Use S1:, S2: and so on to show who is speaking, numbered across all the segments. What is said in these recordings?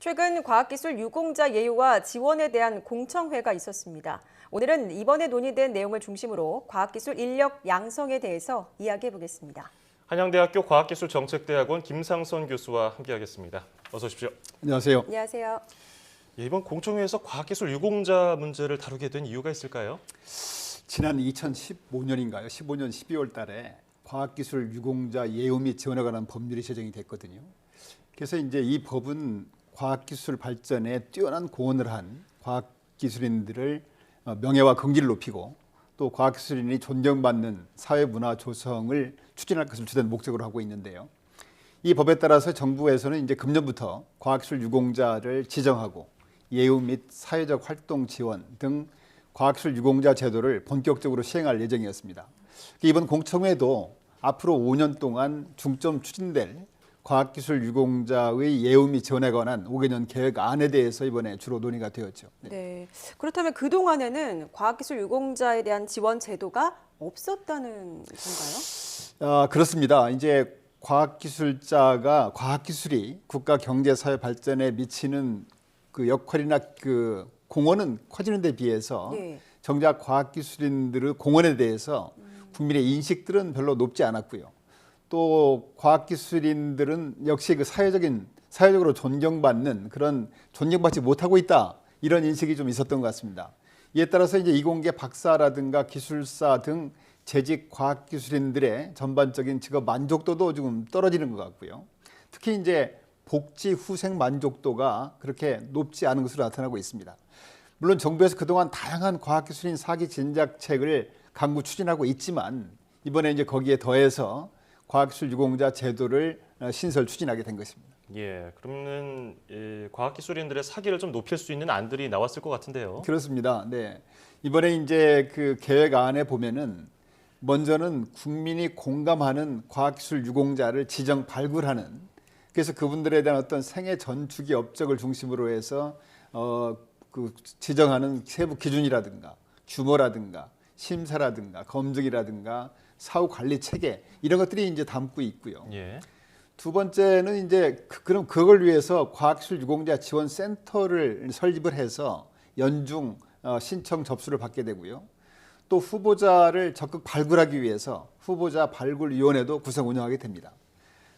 S1: 최근 과학기술 유공자 예우와 지원에 대한 공청회가 있었습니다. 오늘은 이번에 논의된 내용을 중심으로 과학기술 인력 양성에 대해서 이야기해 보겠습니다.
S2: 한양대학교 과학기술정책대학원 김상선 교수와 함께하겠습니다. 어서 오십시오.
S3: 안녕하세요.
S1: 안녕하세요.
S2: 이번 공청회에서 과학기술 유공자 문제를 다루게 된 이유가 있을까요?
S3: 지난 2015년인가요? 15년 12월 달에 과학기술 유공자 예우 및 지원에 관한 법률이 제정이 됐거든요. 그래서 이제 이 법은 과학기술 발전에 뛰어난 공헌을 한 과학기술인들을 명예와 긍지를 높이고 또 과학기술인이 존경받는 사회문화 조성을 추진할 것을 주된 목적으로 하고 있는데요. 이 법에 따라서 정부에서는 이제 금년부터 과학기술 유공자를 지정하고 예우 및 사회적 활동 지원 등 과학기술 유공자 제도를 본격적으로 시행할 예정이었습니다. 이번 공청회도 앞으로 5년 동안 중점 추진될 과학기술 유공자의 예우 및 지원에 관한 5개년 계획안에 대해서 이번에 주로 논의가 되었죠.
S1: 네. 그렇다면 그동안에는 과학기술 유공자에 대한 지원 제도가 없었다는 건가요?
S3: 그렇습니다. 이제 과학기술자가 과학기술이 국가 경제 사회 발전에 미치는 그 역할이나 그 공헌은 커지는 데 비해서
S1: 네.
S3: 정작 과학기술인들의 공헌에 대해서 국민의 인식들은 별로 높지 않았고요. 또 과학기술인들은 역시 그 사회적으로 존경받는 그런 존경받지 못하고 있다 이런 인식이 좀 있었던 것 같습니다. 이에 따라서 이제 이공계 박사라든가 기술사 등 재직 과학기술인들의 전반적인 직업 만족도도 조금 떨어지는 것 같고요. 특히 이제 복지 후생 만족도가 그렇게 높지 않은 것으로 나타나고 있습니다. 물론 정부에서 그동안 다양한 과학기술인 사기 진작책을 강구 추진하고 있지만 이번에 이제 거기에 더해서 과학기술 유공자 제도를 신설 추진하게 된 것입니다.
S2: 예, 그러면 과학기술인들의 사기를 좀 높일 수 있는 안들이 나왔을 것 같은데요.
S3: 그렇습니다. 네. 이번에 이제 그 계획안에 보면은 먼저는 국민이 공감하는 과학기술 유공자를 지정 발굴하는 그래서 그분들에 대한 어떤 생애 전축의 업적을 중심으로 해서 그 지정하는 세부 기준이라든가 규모라든가 심사라든가 검증이라든가 사후 관리 체계 이런 것들이 이제 담고 있고요.
S2: 예.
S3: 두 번째는 이제 그럼 그걸 위해서 과학기술 유공자 지원 센터를 설립을 해서 연중 신청 접수를 받게 되고요. 또 후보자를 적극 발굴하기 위해서 후보자 발굴위원회도 구성 운영하게 됩니다.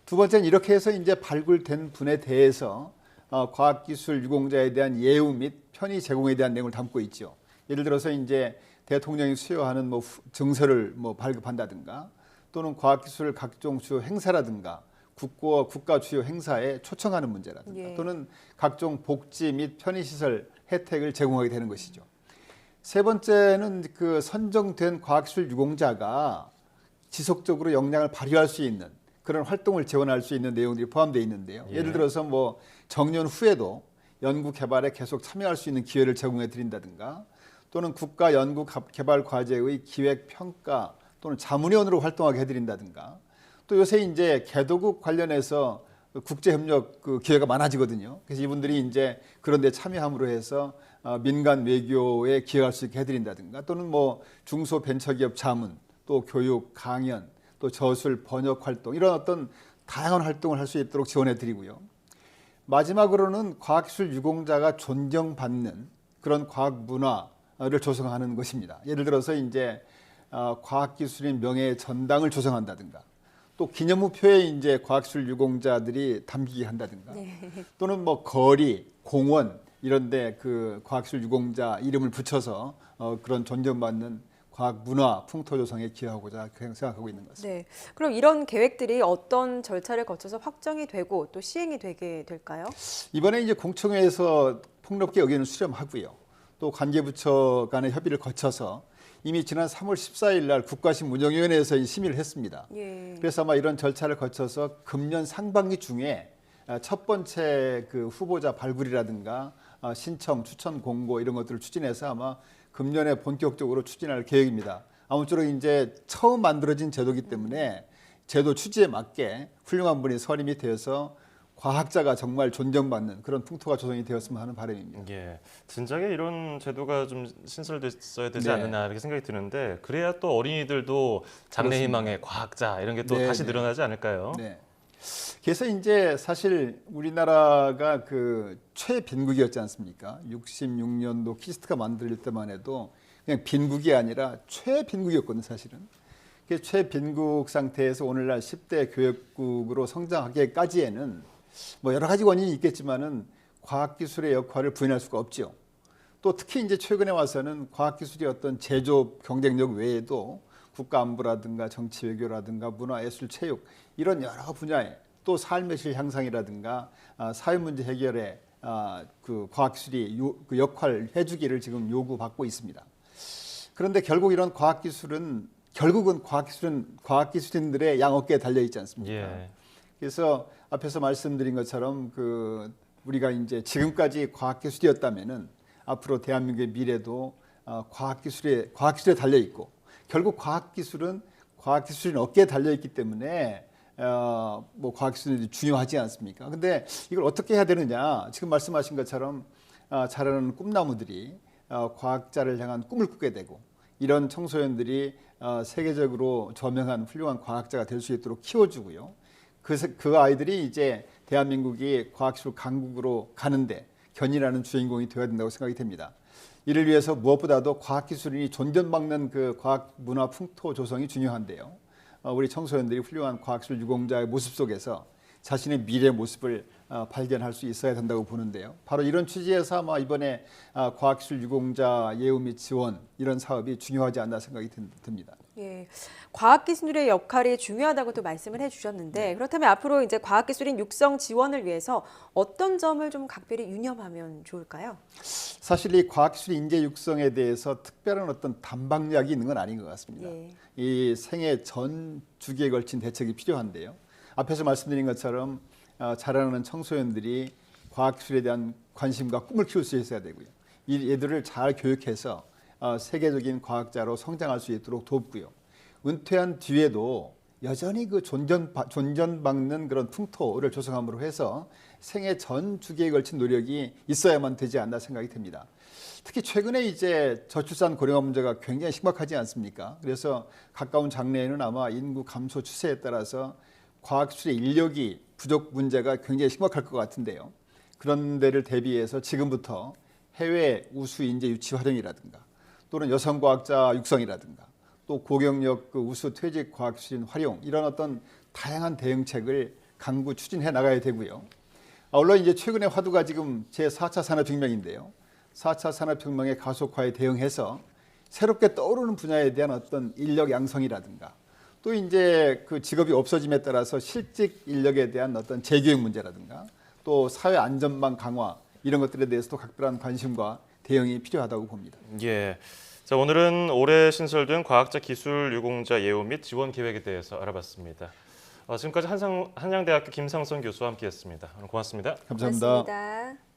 S3: 두 번째는 이렇게 해서 이제 발굴된 분에 대해서 과학기술 유공자에 대한 예우 및 편의 제공에 대한 내용을 담고 있죠. 예를 들어서 이제 대통령이 수여하는 뭐 증서를 뭐 발급한다든가 또는 과학기술 각종 주요 행사라든가 국가 주요 행사에 초청하는 문제라든가
S1: 예.
S3: 또는 각종 복지 및 편의시설 혜택을 제공하게 되는 것이죠. 세 번째는 그 선정된 과학기술 유공자가 지속적으로 역량을 발휘할 수 있는 그런 활동을 지원할 수 있는 내용들이 포함되어 있는데요.
S2: 예.
S3: 예를 들어서 뭐 정년 후에도 연구 개발에 계속 참여할 수 있는 기회를 제공해 드린다든가 또는 국가 연구 개발 과제의 기획 평가 또는 자문위원으로 활동하게 해드린다든가 또 요새 이제 개도국 관련해서 국제협력 그 기회가 많아지거든요. 그래서 이분들이 이제 그런 데 참여함으로 해서 민간 외교에 기여할 수 있게 해드린다든가 또는 뭐 중소벤처기업 자문 또 교육 강연 또 저술 번역 활동 이런 어떤 다양한 활동을 할 수 있도록 지원해 드리고요. 마지막으로는 과학기술 유공자가 존경받는 그런 과학 문화를 조성하는 것입니다. 예를 들어서 이제 과학기술인 명예 전당을 조성한다든가 또 기념우표에 이제 과학기술 유공자들이 담기게 한다든가
S1: 네.
S3: 또는 뭐 거리, 공원 이런데 그 과학기술 유공자 이름을 붙여서 그런 존경받는 과학 문화 풍토 조성에 기여하고자 생각하고 있는 것입니다.
S1: 네. 그럼 이런 계획들이 어떤 절차를 거쳐서 확정이 되고 또 시행이 되게 될까요?
S3: 이번에 이제 공청회에서 폭넓게 의견을 수렴하고요. 또 관계부처 간의 협의를 거쳐서 이미 지난 3월 14일 날 국가신문정위원회에서 심의를 했습니다.
S1: 예.
S3: 그래서 아마 이런 절차를 거쳐서 금년 상반기 중에 첫 번째 그 후보자 발굴이라든가 신청, 추천 공고 이런 것들을 추진해서 아마 금년에 본격적으로 추진할 계획입니다. 아무쪼록 이제 처음 만들어진 제도이기 때문에 제도 취지에 맞게 훌륭한 분이 선임이 되어서 과학자가 정말 존경받는 그런 풍토가 조성이 되었으면 하는 바람입니다.
S2: 예, 진작에 이런 제도가 좀 신설됐어야 되지
S3: 네.
S2: 않느냐 이렇게 생각이 드는데 그래야 또 어린이들도 장래희망의 과학자 이런 게 또
S3: 네,
S2: 다시
S3: 네.
S2: 늘어나지 않을까요?
S3: 네. 그래서 이제 사실 우리나라가 그 최빈국이었지 않습니까? 66년도 키스트가 만들릴 때만 해도 그냥 빈국이 아니라 최빈국이었거든요, 사실은. 그 최빈국 상태에서 오늘날 10대 교역국으로 성장하기까지에는 뭐 여러 가지 원인이 있겠지만은 과학기술의 역할을 부인할 수가 없죠. 또 특히 이제 최근에 와서는 과학기술이 어떤 제조업 경쟁력 외에도 국가안보라든가 정치 외교라든가 문화 예술 체육 이런 여러 분야에 또 삶의 질 향상이라든가 사회 문제 해결에 그 과학기술이 그 역할을 해주기를 지금 요구받고 있습니다. 그런데 결국은 과학기술인들의 양어깨에 달려 있지 않습니까?
S2: 예.
S3: 그래서 앞에서 말씀드린 것처럼 우리가 이제 지금까지 과학기술이었다면은 앞으로 대한민국의 미래도 과학기술에 달려 있고 결국 과학기술인 어깨에 달려 있기 때문에 뭐 과학기술이 중요하지 않습니까? 근데 이걸 어떻게 해야 되느냐? 지금 말씀하신 것처럼 자라는 꿈나무들이 과학자를 향한 꿈을 꾸게 되고 이런 청소년들이 세계적으로 저명한 훌륭한 과학자가 될 수 있도록 키워주고요. 그 아이들이 이제 대한민국이 과학기술 강국으로 가는데 견인하는 주인공이 되어야 된다고 생각이 됩니다. 이를 위해서 무엇보다도 과학기술인이 존경받는 그 과학 문화 풍토 조성이 중요한데요. 우리 청소년들이 훌륭한 과학기술 유공자의 모습 속에서 자신의 미래 모습을 발견할 수 있어야 된다고 보는데요. 바로 이런 취지에서 아마 이번에 과학기술 유공자 예우 및 지원 이런 사업이 중요하지 않나 생각이 듭니다.
S1: 예, 과학기술의 역할이 중요하다고 또 말씀을 해주셨는데 그렇다면 앞으로 이제 과학기술인 육성 지원을 위해서 어떤 점을 좀 각별히 유념하면 좋을까요?
S3: 사실 이 과학기술 인재 육성에 대해서 특별한 어떤 단박약이 있는 건 아닌 것 같습니다.
S1: 예.
S3: 이 생애 전 주기에 걸친 대책이 필요한데요. 앞에서 말씀드린 것처럼 자라나는 청소년들이 과학기술에 대한 관심과 꿈을 키울 수 있어야 되고요. 이 얘들을 잘 교육해서 세계적인 과학자로 성장할 수 있도록 돕고요. 은퇴한 뒤에도 여전히 그 존전받는 그런 풍토를 조성함으로 해서 생애 전 주기에 걸친 노력이 있어야만 되지 않나 생각이 듭니다. 특히 최근에 이제 저출산 고령화 문제가 굉장히 심각하지 않습니까? 그래서 가까운 장래에는 아마 인구 감소 추세에 따라서 과학기술의 인력이 부족 문제가 굉장히 심각할 것 같은데요. 그런 데를 대비해서 지금부터 해외 우수 인재 유치 활용이라든가 또는 여성 과학자 육성이라든가 또 고경력 우수 퇴직 과학기술인 활용 이런 어떤 다양한 대응책을 강구 추진해 나가야 되고요. 물론 이제 최근의 화두가 지금 제4차 산업혁명인데요. 4차 산업혁명의 가속화에 대응해서 새롭게 떠오르는 분야에 대한 어떤 인력 양성이라든가 또 이제 그 직업이 없어짐에 따라서 실직 인력에 대한 어떤 재교육 문제라든가 또 사회 안전망 강화 이런 것들에 대해서도 각별한 관심과 대응이 필요하다고 봅니다.
S2: 예. 자, 오늘은 올해 신설된 과학자 기술 유공자 예우 및 지원 계획에 대해서 알아봤습니다. 지금까지 한양대학교 김상선 교수와 함께했습니다. 오늘 고맙습니다.
S3: 감사합니다.
S1: 고맙습니다.